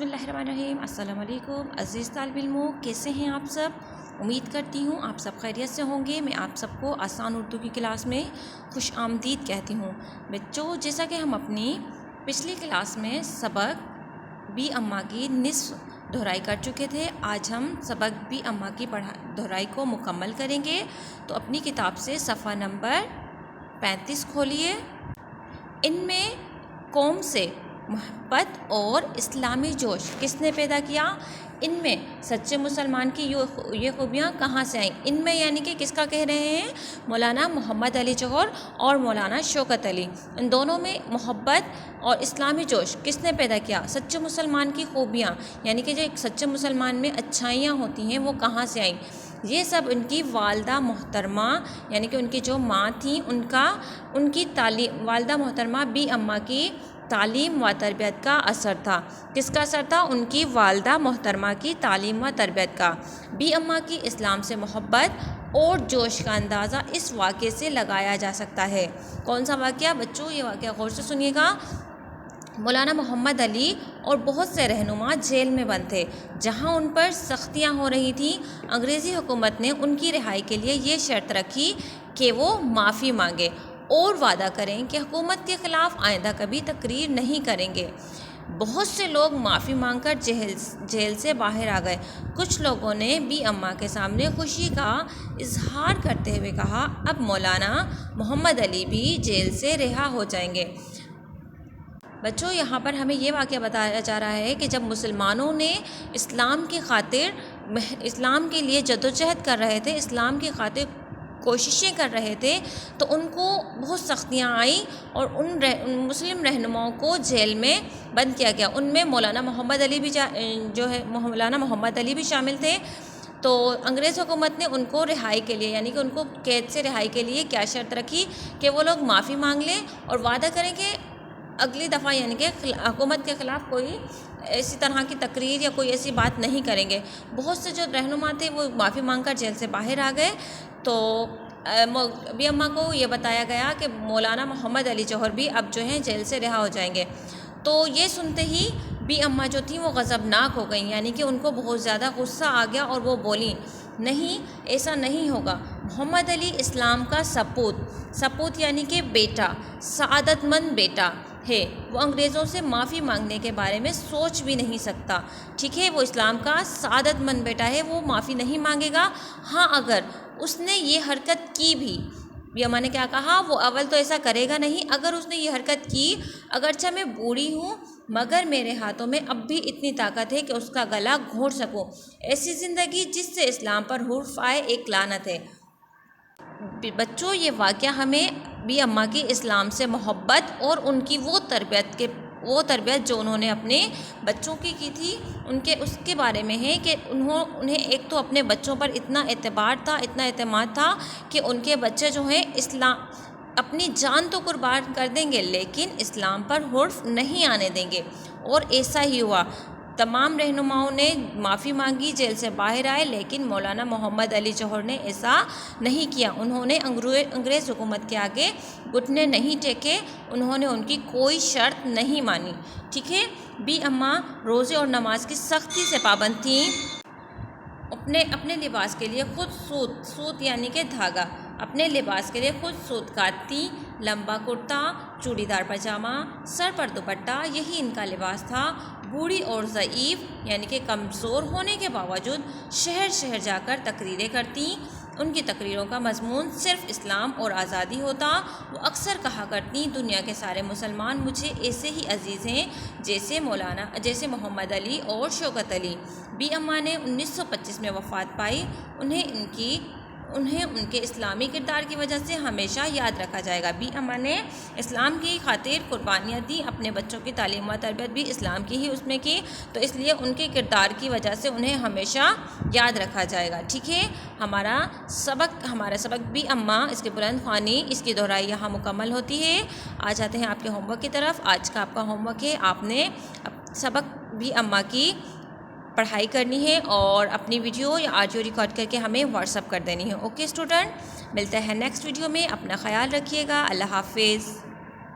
بسم اللہ الرحمن الرحیم۔ السلام علیکم عزیز طالب علموں، کیسے ہیں آپ سب؟ امید کرتی ہوں آپ سب خیریت سے ہوں گے۔ میں آپ سب کو آسان اردو کی کلاس میں خوش آمدید کہتی ہوں۔ بچوں، جیسا کہ ہم اپنی پچھلی کلاس میں سبق بی اماں کی نصف دہرائی کر چکے تھے، آج ہم سبق بی اماں کی دہرائی کو مکمل کریں گے۔ تو اپنی کتاب سے صفحہ نمبر 35 کھولیے۔ ان میں قوم سے محبت اور اسلامی جوش کس نے پیدا کیا؟ ان میں سچے مسلمان کی یہ خوبیاں کہاں سے آئیں؟ ان میں یعنی کہ کس کا کہہ رہے ہیں؟ مولانا محمد علی جوہر اور مولانا شوکت علی، ان دونوں میں محبت اور اسلامی جوش کس نے پیدا کیا؟ سچے مسلمان کی خوبیاں یعنی کہ جو ایک سچے مسلمان میں اچھائیاں ہوتی ہیں وہ کہاں سے آئیں؟ یہ سب ان کی والدہ محترمہ یعنی کہ ان کی جو ماں تھیں ان کی تعلیم، والدہ محترمہ بی اماں کی تعلیم و تربیت کا اثر تھا۔ کس کا اثر تھا؟ ان کی والدہ محترمہ کی تعلیم و تربیت کا۔ بی اماں کی اسلام سے محبت اور جوش کا اندازہ اس واقعے سے لگایا جا سکتا ہے۔ کون سا واقعہ بچوں؟ یہ واقعہ غور سے سنیے گا۔ مولانا محمد علی اور بہت سے رہنما جیل میں بند تھے، جہاں ان پر سختیاں ہو رہی تھیں۔ انگریزی حکومت نے ان کی رہائی کے لیے یہ شرط رکھی کہ وہ معافی مانگے اور وعدہ کریں کہ حکومت کے خلاف آئندہ کبھی تقریر نہیں کریں گے۔ بہت سے لوگ معافی مانگ کر جیل سے باہر آ گئے۔ کچھ لوگوں نے بی اماں کے سامنے خوشی کا اظہار کرتے ہوئے کہا، اب مولانا محمد علی بھی جیل سے رہا ہو جائیں گے۔ بچوں، یہاں پر ہمیں یہ واقعہ بتایا جا رہا ہے کہ جب مسلمانوں نے اسلام کی خاطر، اسلام کے لیے جدوجہد کر رہے تھے، اسلام کی خاطر کوششیں کر رہے تھے، تو ان کو بہت سختیاں آئیں اور ان مسلم رہنماؤں کو جیل میں بند کیا گیا۔ ان میں مولانا محمد علی بھی مولانا محمد علی بھی شامل تھے۔ تو انگریز حکومت نے ان کو رہائی کے لیے یعنی کہ ان کو قید سے رہائی کے لیے کیا شرط رکھی کہ وہ لوگ معافی مانگ لیں اور وعدہ کریں کہ اگلی دفعہ یعنی کہ حکومت کے خلاف کوئی ایسی طرح کی تقریر یا کوئی ایسی بات نہیں کریں گے۔ بہت سے جو رہنما تھے وہ معافی مانگ کر جیل سے باہر آ گئے۔ تو بی اماں کو یہ بتایا گیا کہ مولانا محمد علی جوہر بھی اب جو ہیں جیل سے رہا ہو جائیں گے۔ تو یہ سنتے ہی بی اماں جو تھیں وہ غضبناک ہو گئیں، یعنی کہ ان کو بہت زیادہ غصہ آ گیا اور وہ بولیں، نہیں، ایسا نہیں ہوگا۔ محمد علی اسلام کا سپوت یعنی کہ بیٹا، سعادت مند بیٹا ہے، وہ انگریزوں سے معافی مانگنے کے بارے میں سوچ بھی نہیں سکتا۔ ٹھیک ہے، وہ اسلام کا سعادت مند بیٹا ہے، وہ معافی نہیں مانگے گا۔ ہاں، اگر اس نے یہ حرکت کی بھی، بی اماں نے کیا کہا؟ وہ اول تو ایسا کرے گا نہیں، اگر اس نے یہ حرکت کی، اگرچہ میں بوڑھی ہوں مگر میرے ہاتھوں میں اب بھی اتنی طاقت ہے کہ اس کا گلا گھونٹ سکوں۔ ایسی زندگی جس سے اسلام پر حرف آئے ایک لعنت ہے۔ بچوں، یہ واقعہ ہمیں بی اماں کی اسلام سے محبت اور ان کی وہ تربیت جو انہوں نے اپنے بچوں کی تھی اس کے بارے میں ہے کہ انہیں ایک تو اپنے بچوں پر اتنا اعتبار تھا، اتنا اعتماد تھا کہ ان کے بچے جو ہیں اپنی جان تو قربان کر دیں گے لیکن اسلام پر حرف نہیں آنے دیں گے، اور ایسا ہی ہوا۔ تمام رہنماؤں نے معافی مانگی، جیل سے باہر آئے، لیکن مولانا محمد علی جوہر نے ایسا نہیں کیا۔ انہوں نے انگریز حکومت کے آگے گھٹنے نہیں ٹیکے، انہوں نے ان کی کوئی شرط نہیں مانی۔ ٹھیک ہے، بی اماں روزے اور نماز کی سختی سے پابند تھیں۔ اپنے لباس کے لیے خود سوت یعنی کہ دھاگا، اپنے لباس کے لیے خود سوت کاٹتی، لمبا کرتا، چوڑی دار پاجامہ، سر پر دوپٹہ، یہی ان کا لباس تھا۔ بوڑھی اور ضعیف یعنی کہ کمزور ہونے کے باوجود شہر شہر جا کر تقریریں کرتی۔ ان کی تقریروں کا مضمون صرف اسلام اور آزادی ہوتا۔ وہ اکثر کہا کرتی، دنیا کے سارے مسلمان مجھے ایسے ہی عزیز ہیں جیسے محمد علی اور شوکت علی۔ بی اماں نے 1925 میں وفات پائی۔ انہیں ان کے اسلامی کردار کی وجہ سے ہمیشہ یاد رکھا جائے گا۔ بی اماں نے اسلام کی خاطر قربانیاں دیں، اپنے بچوں کی تعلیم و تربیت بھی اسلام کی ہی اس میں کی، تو اس لیے ان کے کردار کی وجہ سے انہیں ہمیشہ یاد رکھا جائے گا۔ ٹھیک ہے، ہمارا سبق بی اماں اس کی بلند خوانی، اس کی دہرائی یہاں مکمل ہوتی ہے۔ آ جاتے ہیں آپ کے ہوم ورک کی طرف۔ آج کا آپ کا ہوم ورک ہے، آپ نے سبق بی اماں کی پڑھائی کرنی ہے اور اپنی ویڈیو یا آڈیو ریکارڈ کر کے ہمیں واٹس اپ کر دینی ہے۔ اوکے اسٹوڈنٹ، ملتے ہیں نیکسٹ ویڈیو میں، اپنا خیال رکھیے گا۔ اللہ حافظ۔